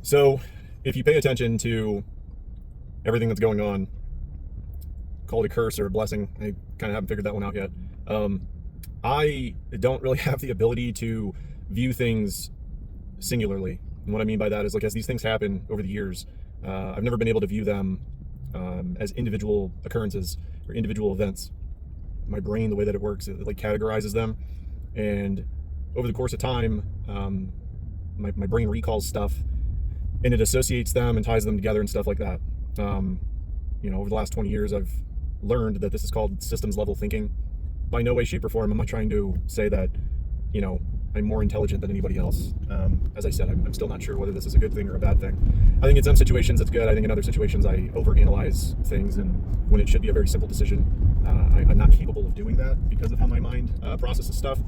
So, if you pay attention to everything that's going on, call it a curse or a blessing. I kind of haven't figured that one out yet. I don't really have the ability to view things singularly. And what I mean by that is, like, as these things happen over the years, I've never been able to view them as individual occurrences or individual events. My brain, the way that it works, it like categorizes them, and over the course of time, my brain recalls stuff and it associates them and ties them together and stuff like that. Over the last 20 years, I've learned that this is called systems level thinking. By no way, shape, or form am I trying to say that, I'm more intelligent than anybody else. As I said, I'm still not sure whether this is a good thing or a bad thing. I think in some situations it's good. I think in other situations I overanalyze things, and when it should be a very simple decision, I'm not capable of doing that because of how my mind processes stuff.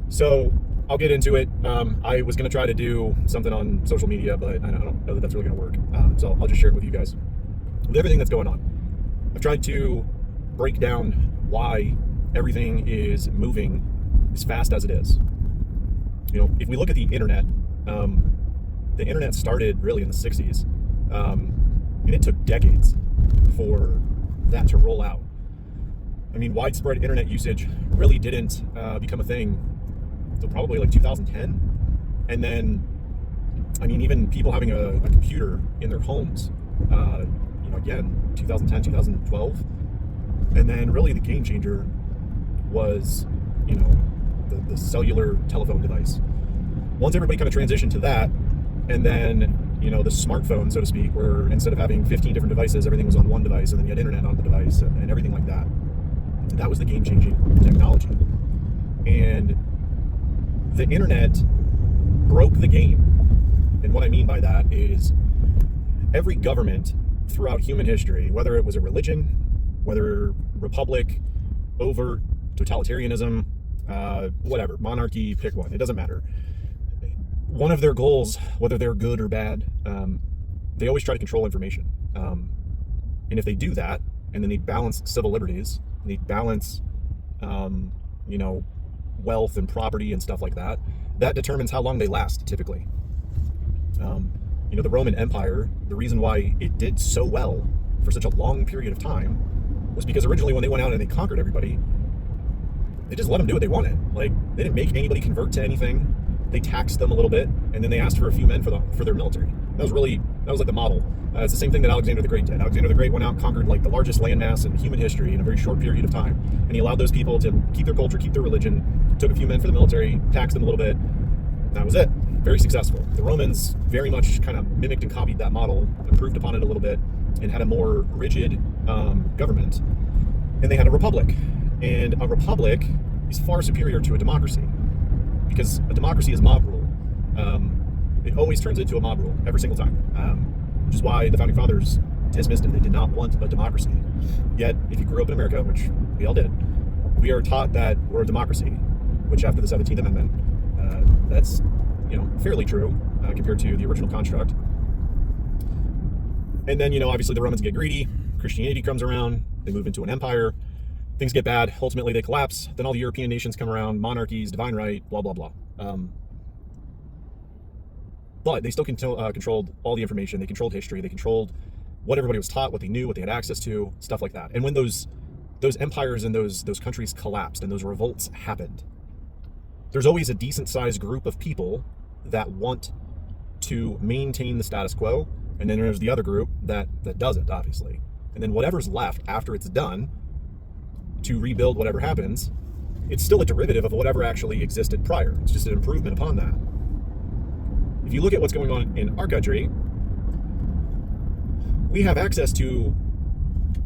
So I'll get into it. I was going to try to do something on social media, but I don't know that that's really going to work. So I'll just share it with you guys. With everything that's going on, I've tried to break down why everything is moving as fast as it is. If we look at the internet started really in the 60s, and it took decades for that to roll out. Widespread internet usage really didn't become a thing until probably like 2010. And then, even people having a computer in their homes, again, 2010, 2012. And then really the game changer was, the cellular telephone device. Once everybody kind of transitioned to that, and then, the smartphone, so to speak, where instead of having 15 different devices, everything was on one device, and then you had internet on the device and everything like that. That was the game-changing technology. And the internet broke the game. And what I mean by that is every government throughout human history, whether it was a religion, whether republic, overt, totalitarianism, whatever, monarchy, pick one, it doesn't matter. One of their goals, whether they're good or bad, they always try to control information. And if they do that, and then they balance civil liberties, and they balance, wealth and property and stuff like that, that determines how long they last, typically. The Roman Empire, the reason why it did so well for such a long period of time was because originally when they went out and they conquered everybody, they just let them do what they wanted. Like, they didn't make anybody convert to anything. They taxed them a little bit, and then they asked for a few men for their military. That was like the model. It's the same thing that Alexander the Great did. Alexander the Great went out and conquered like the largest landmass in human history in a very short period of time. And he allowed those people to keep their culture, keep their religion, took a few men for the military, taxed them a little bit. That was it. Very successful. The Romans very much kind of mimicked and copied that model, improved upon it a little bit, and had a more rigid government. And they had a republic. And a republic is far superior to a democracy, because a democracy is mob rule. It always turns into a mob rule every single time, which is why the Founding Fathers dismissed it. They did not want a democracy. Yet, if you grew up in America, which we all did, we are taught that we're a democracy, which after the 17th Amendment, that's fairly true compared to the original construct. And then, obviously the Romans get greedy, Christianity comes around, they move into an empire, things get bad, ultimately they collapse, then all the European nations come around, monarchies, divine right, blah, blah, blah. But they still controlled all the information, they controlled history, they controlled what everybody was taught, what they knew, what they had access to, stuff like that. And when those empires and those countries collapsed and those revolts happened, there's always a decent-sized group of people that want to maintain the status quo, and then there's the other group that doesn't, obviously. And then whatever's left after it's done to rebuild whatever happens, it's still a derivative of whatever actually existed prior. It's just an improvement upon that. If you look at what's going on in our country, we have access to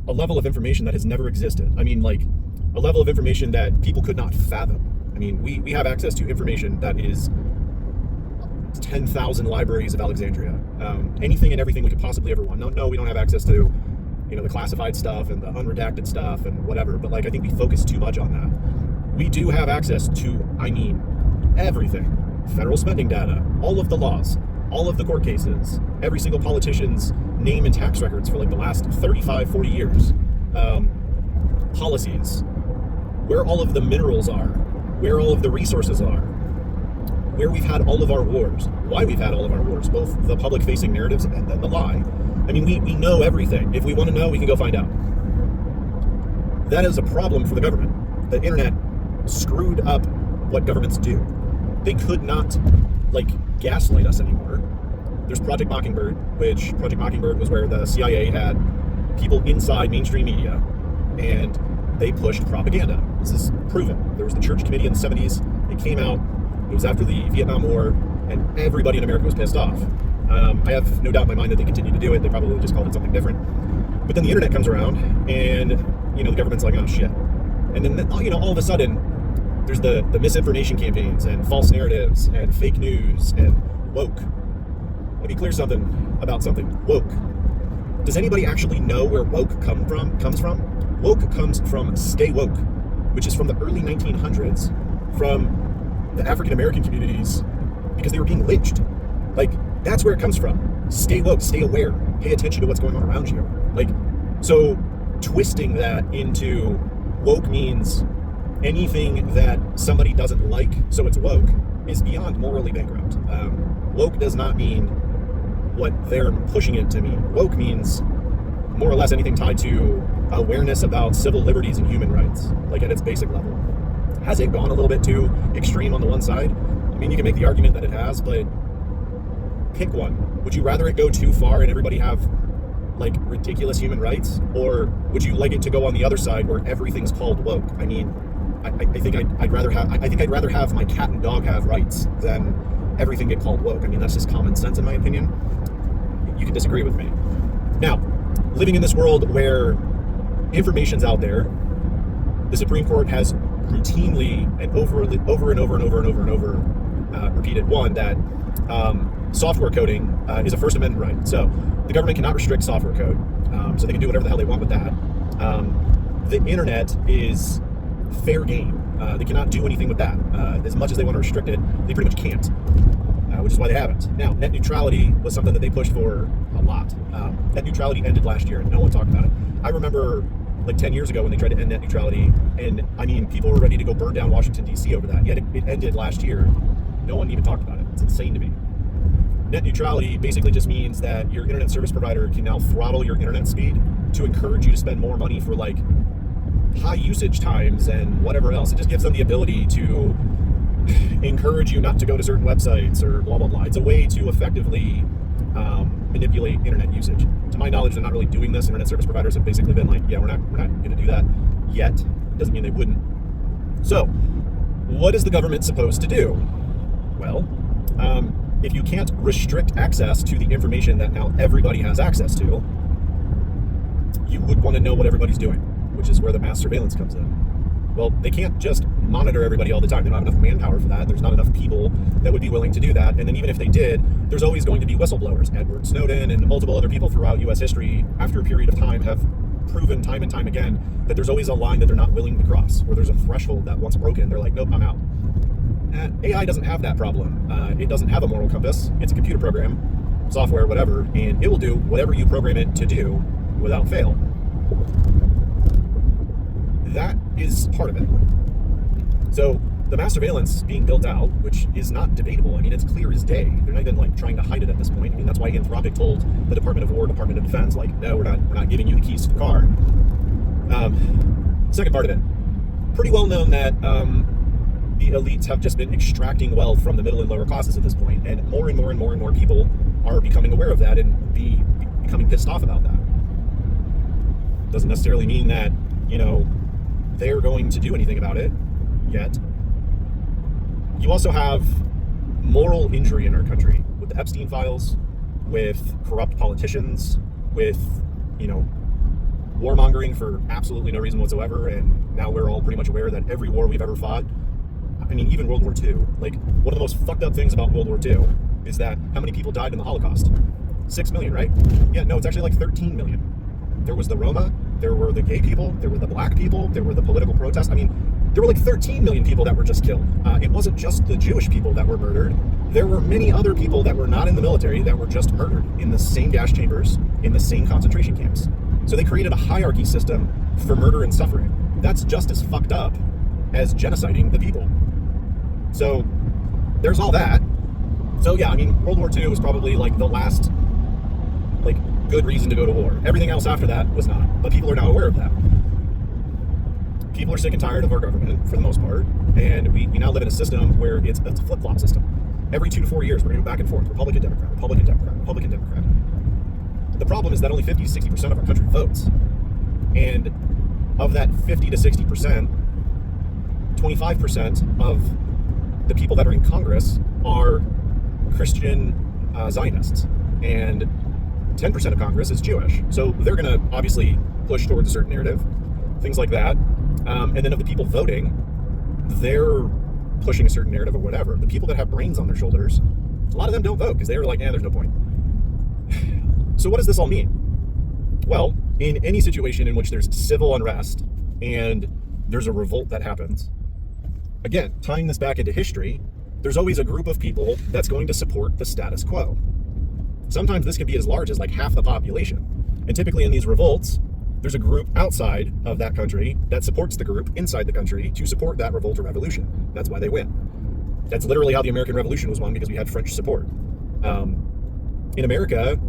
a level of information that has never existed. A level of information that people could not fathom. We have access to information that is 10,000 libraries of Alexandria. Anything and everything we could possibly ever want. No, we don't have access to, the classified stuff and the unredacted stuff and whatever, but I think we focus too much on that. We do have access to, everything. Federal spending data, all of the laws, all of the court cases, every single politician's name and tax records for the last 35, 40 years. Policies, where all of the minerals are, where all of the resources are, where we've had all of our wars, why we've had all of our wars, both the public-facing narratives and then the lie. I mean, we know everything. If we want to know, we can go find out. That is a problem for the government. The internet screwed up what governments do. They could not, gaslight us anymore. There's Project Mockingbird, which Project Mockingbird was where the CIA had people inside mainstream media, and they pushed propaganda. This is proven. There was the Church Committee in the 70s. It came out. It was after the Vietnam War, and everybody in America was pissed off. I have no doubt in my mind that they continue to do it. They probably just called it something different. But then the internet comes around, and the government's like, oh shit. And then all of a sudden, there's the misinformation campaigns and false narratives and fake news and woke. Let me clear something about something. Woke. Does anybody actually know where woke comes from? Woke comes from stay woke, which is from the early 1900s, from the African American communities, because they were being lynched. That's where it comes from. Stay woke, stay aware, pay attention to what's going on around you. So twisting that into woke means anything that somebody doesn't like, so it's woke, is beyond morally bankrupt. Woke does not mean what they're pushing it to mean. Woke means more or less anything tied to awareness about civil liberties and human rights, at its basic level. Has it gone a little bit too extreme on the one side? I mean, you can make the argument that it has, but pick one. Would you rather it go too far and everybody have ridiculous human rights, or would you like it to go on the other side where everything's called woke? I mean, I think I'd rather have my cat and dog have rights than everything get called woke. I mean, that's just common sense in my opinion. You can disagree with me. Now, living in this world where information's out there, the Supreme Court has routinely and over repeated that software coding is a First Amendment right. So the government cannot restrict software code, so they can do whatever the hell they want with that. The internet is fair game. They cannot do anything with that. As much as they want to restrict it, they pretty much can't, which is why they haven't. Now, net neutrality was something that they pushed for a lot. Net neutrality ended last year, and no one talked about it. I remember 10 years ago when they tried to end net neutrality, and I mean, people were ready to go burn down Washington, D.C. over that. Yet it ended last year. No one even talked about it. It's insane to me. Net neutrality basically just means that your internet service provider can now throttle your internet speed to encourage you to spend more money for high usage times and whatever else. It just gives them the ability to encourage you not to go to certain websites or blah, blah, blah. It's a way to effectively manipulate internet usage. To my knowledge, they're not really doing this. Internet service providers have basically been yeah, we're not going to do that yet. Doesn't mean they wouldn't. So, what is the government supposed to do? Well, if you can't restrict access to the information that now everybody has access to, you would want to know what everybody's doing, which is where the mass surveillance comes in. Well, they can't just monitor everybody all the time. They don't have enough manpower for that. There's not enough people that would be willing to do that. And then even if they did, there's always going to be whistleblowers. Edward Snowden and multiple other people throughout U.S. history, after a period of time, have proven time and time again that there's always a line that they're not willing to cross, where there's a threshold that once broken, they're like, nope, I'm out. AI doesn't have that problem. It doesn't have a moral compass. It's a computer program, software, whatever, and it will do whatever you program it to do without fail. That is part of it. So the mass surveillance being built out, which is not debatable. I mean, it's clear as day. They're not even trying to hide it at this point. I mean, that's why Anthropic told the Department of War, Department of Defense, no, we're not giving you the keys to the car. Second part of it, pretty well known that the elites have just been extracting wealth from the middle and lower classes at this point, and more people are becoming aware of that and becoming pissed off about that. Doesn't necessarily mean that they're going to do anything about it yet. You also have moral injury in our country with the Epstein files, with corrupt politicians, with warmongering for absolutely no reason whatsoever, and now we're all pretty much aware that every war we've ever fought, I mean, even World War II, one of the most fucked up things about World War II is that how many people died in the Holocaust? 6 million, right? Yeah, no, it's actually 13 million. There was the Roma, there were the gay people, there were the black people, there were the political protests. I mean, there were 13 million people that were just killed. It wasn't just the Jewish people that were murdered. There were many other people that were not in the military that were just murdered in the same gas chambers, in the same concentration camps. So they created a hierarchy system for murder and suffering. That's just as fucked up as genociding the people. So there's all that. So yeah, I mean, World War II was probably like the last like good reason to go to war. Everything else after that was not. But people are now aware of that. People are sick and tired of our government for the most part, and we now live in a system where it's a flip-flop system. Every 2 to 4 years, we're going to go back and forth. Republican, Democrat, Republican, Democrat, Republican, Democrat. The problem is that only 50 to 60% of our country votes. And of that 50 to 60%, 25% of the people that are in Congress are Christian Zionists. And 10% of Congress is Jewish. So they're going to obviously push towards a certain narrative, things like that. And then of the people voting, they're pushing a certain narrative or whatever. The people that have brains on their shoulders, a lot of them don't vote because they're like, there's no point. So what does this all mean? Well, in any situation in which there's civil unrest and there's a revolt that happens, again, tying this back into history, there's always a group of people that's going to support the status quo. Sometimes this can be as large as like half the population. And typically in these revolts, there's a group outside of that country that supports the group inside the country to support that revolt or revolution. That's why they win. That's literally how the American Revolution was won, because we had French support. In America,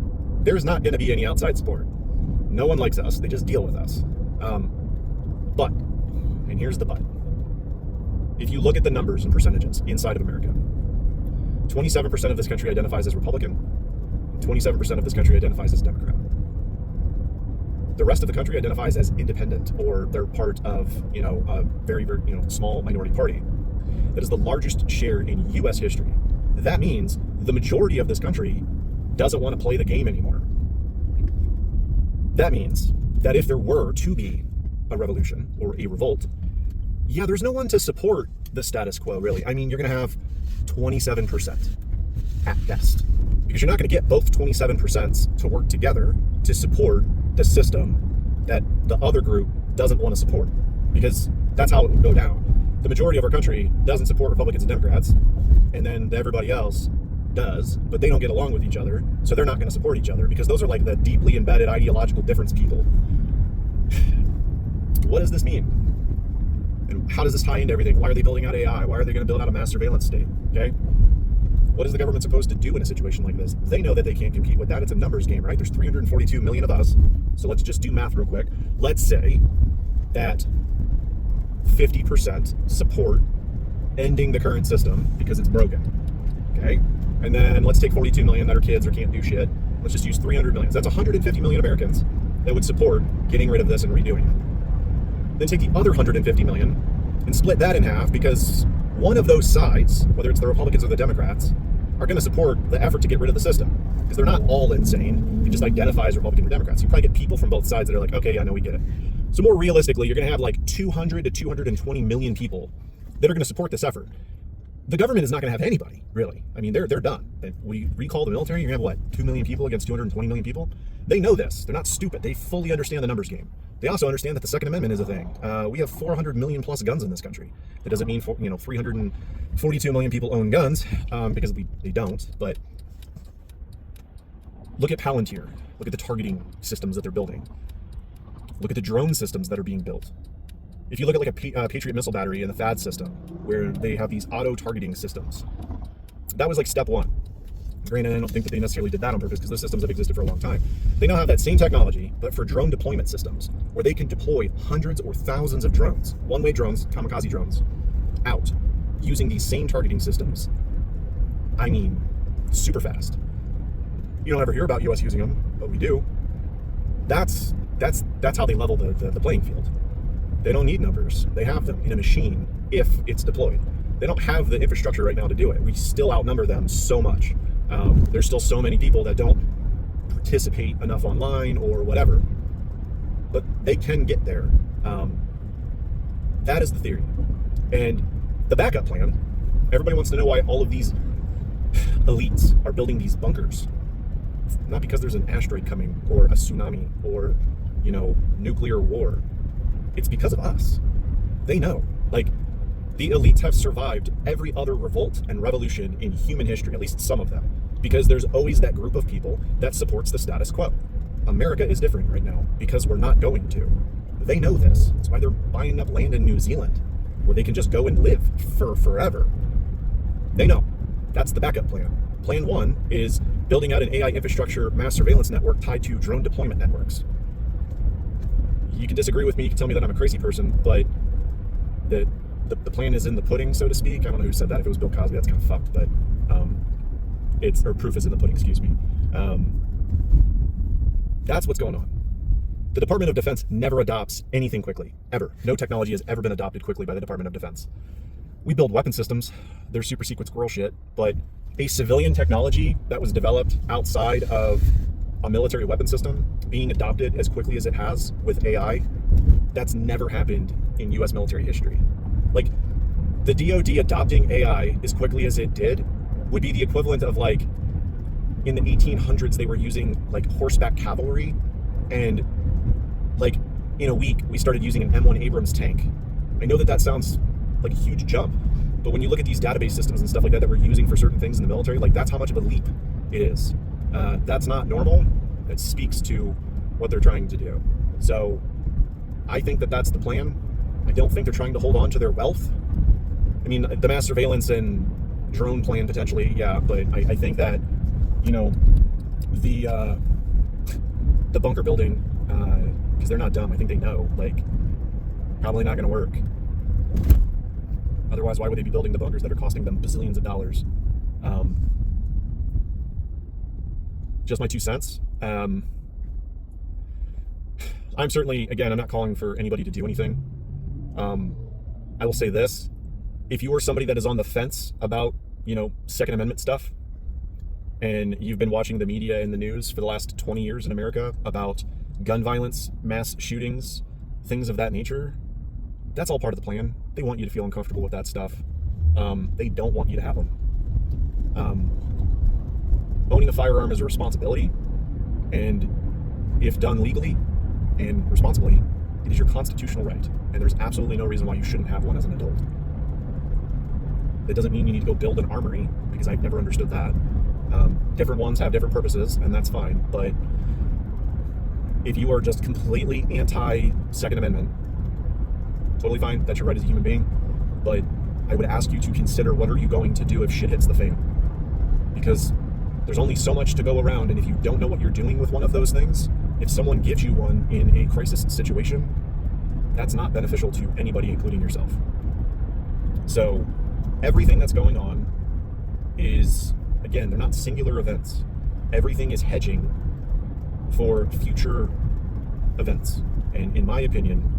there's not going to be any outside support. No one likes us. They just deal with us. But, and here's the but. If you look at the numbers and percentages inside of America, 27% of this country identifies as Republican, 27% of this country identifies as Democrat. The rest of the country identifies as independent, or they're part of, a very, very, small minority party. That is the largest share in U.S. history. That means the majority of this country doesn't want to play the game anymore. That means that if there were to be a revolution or a revolt, there's no one to support the status quo, really. I mean, you're going to have 27% at best, because you're not going to get both 27% to work together to support the system that the other group doesn't want to support, because that's how it would go down. The majority of our country doesn't support Republicans and Democrats, and then everybody else does, but they don't get along with each other, so they're not going to support each other, because those are like the deeply embedded ideological difference people. What does this mean? And how does this tie into everything? Why are they building out AI? Why are they going to build out a mass surveillance state? Okay? What is the government supposed to do in a situation like this? They know that they can't compete with that. It's a numbers game, right? There's 342 million of us. So let's just do math real quick. Let's say that 50% support ending the current system because it's broken. Okay? And then let's take 42 million that are kids or can't do shit. Let's just use 300 million. So that's 150 million Americans that would support getting rid of this and redoing it. Then take the other 150 million and split that in half, because one of those sides, whether it's the Republicans or the Democrats, are going to support the effort to get rid of the system, because they're not all insane. You just identify as Republican or Democrats. You probably get people from both sides that are like, okay, yeah, no, we get it. So more realistically, you're going to have like 200 to 220 million people that are going to support this effort. The government is not going to have anybody, really. I mean, they're done. We recall the military, you're going to have what, 2 million people against 220 million people? They know this. They're not stupid. They fully understand the numbers game. They also understand that the Second Amendment is a thing. We have 400 million plus guns in this country. That doesn't mean 342 million people own guns, because they don't. But look at Palantir. Look at the targeting systems that they're building. Look at the drone systems that are being built. If you look at like a Patriot missile battery in the THAAD system, where they have these auto-targeting systems, that was like step one. Granted, I don't think that they necessarily did that on purpose, because those systems have existed for a long time. They now have that same technology, but for drone deployment systems, where they can deploy hundreds or thousands of drones, one-way drones, kamikaze drones, out, using these same targeting systems. I mean, super fast. You don't ever hear about US using them, but we do. That's how they level the playing field. They don't need numbers. They have them in a machine if it's deployed. They don't have the infrastructure right now to do it. We still outnumber them so much. There's still so many people that don't participate enough online or whatever, but they can get there. That is the theory. And the backup plan, everybody wants to know why all of these elites are building these bunkers. It's not because there's an asteroid coming or a tsunami or, nuclear war. It's because of us. They know. Like, the elites have survived every other revolt and revolution in human history, at least some of them, because there's always that group of people that supports the status quo. America is different right now because we're not going to. They know this. That's why they're buying up land in New Zealand, where they can just go and live for forever. They know. That's the backup plan. Plan one is building out an AI infrastructure mass surveillance network tied to drone deployment networks. You can disagree with me, you can tell me that I'm a crazy person, but the plan is in the pudding, so to speak. I don't know who said that. If it was Bill Cosby, that's kind of fucked, but or proof is in the pudding, excuse me. That's what's going on. The Department of Defense never adopts anything quickly, ever. No technology has ever been adopted quickly by the Department of Defense. We build weapon systems, they're super secret squirrel shit, but a civilian technology that was developed outside of a military weapon system being adopted as quickly as it has with AI, that's never happened in US military history. Like, the DoD adopting AI as quickly as it did would be the equivalent of, like, in the 1800s they were using like horseback cavalry, and like in a week we started using an M1 Abrams tank. I know that sounds like a huge jump, but when you look at these database systems and stuff like that we're using for certain things in the military, like that's how much of a leap it is. That's not normal. That speaks to what they're trying to do. So I think that that's the plan. I don't think they're trying to hold on to their wealth. I mean, the mass surveillance and drone plan potentially, yeah, but I think that, you know, the bunker building, because they're not dumb. I think they know, like, probably not going to work. Otherwise, why would they be building the bunkers that are costing them bazillions of dollars? Just my 2 cents. I'm certainly, again, I'm not calling for anybody to do anything. I will say this: if you are somebody that is on the fence about, you know, Second Amendment stuff, and you've been watching the media and the news for the last 20 years in America about gun violence, mass shootings, things of that nature, that's all part of the plan. They want you to feel uncomfortable with that stuff. They don't want you to have them. Owning a firearm is a responsibility, and if done legally and responsibly, it is your constitutional right, and there's absolutely no reason why you shouldn't have one as an adult. That doesn't mean you need to go build an armory, because I've never understood that. Different ones have different purposes, and that's fine. But if you are just completely anti-Second Amendment, totally fine. That's your right as a human being. But I would ask you to consider, what are you going to do if shit hits the fan? Because there's only so much to go around, and if you don't know what you're doing with one of those things, if someone gives you one in a crisis situation, that's not beneficial to anybody, including yourself. So everything that's going on is, again, they're not singular events. Everything is hedging for future events. And in my opinion,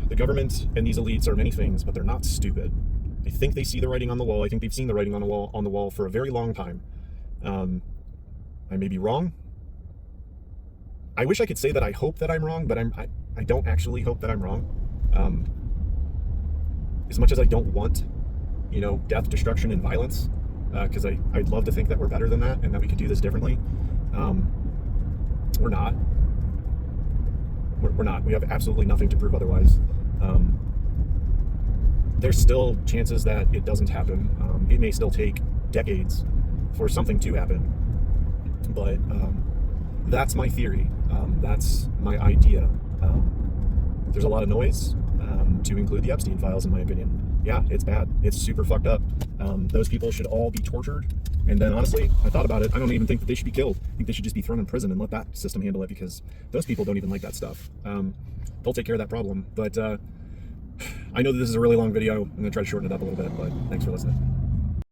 the government and these elites are many things, but they're not stupid. I think they see the writing on the wall. I think they've seen the writing on the wall for a very long time. I may be wrong. I wish I could say that I hope that I'm wrong, but I don't actually hope that I'm wrong. As much as I don't want, you know, death, destruction, and violence, because I'd love to think that we're better than that and that we could do this differently. We're not. We're not. We have absolutely nothing to prove otherwise. There's still chances that it doesn't happen. It may still take decades for something to happen. But that's my theory. That's my idea. There's a lot of noise, to include the Epstein files, in my opinion. Yeah, it's bad. It's super fucked up. Those people should all be tortured. And then, honestly, I thought about it. I don't even think that they should be killed. I think they should just be thrown in prison and let that system handle it, because those people don't even like that stuff. They'll take care of that problem. But I know that this is a really long video. I'm going to try to shorten it up a little bit, but thanks for listening.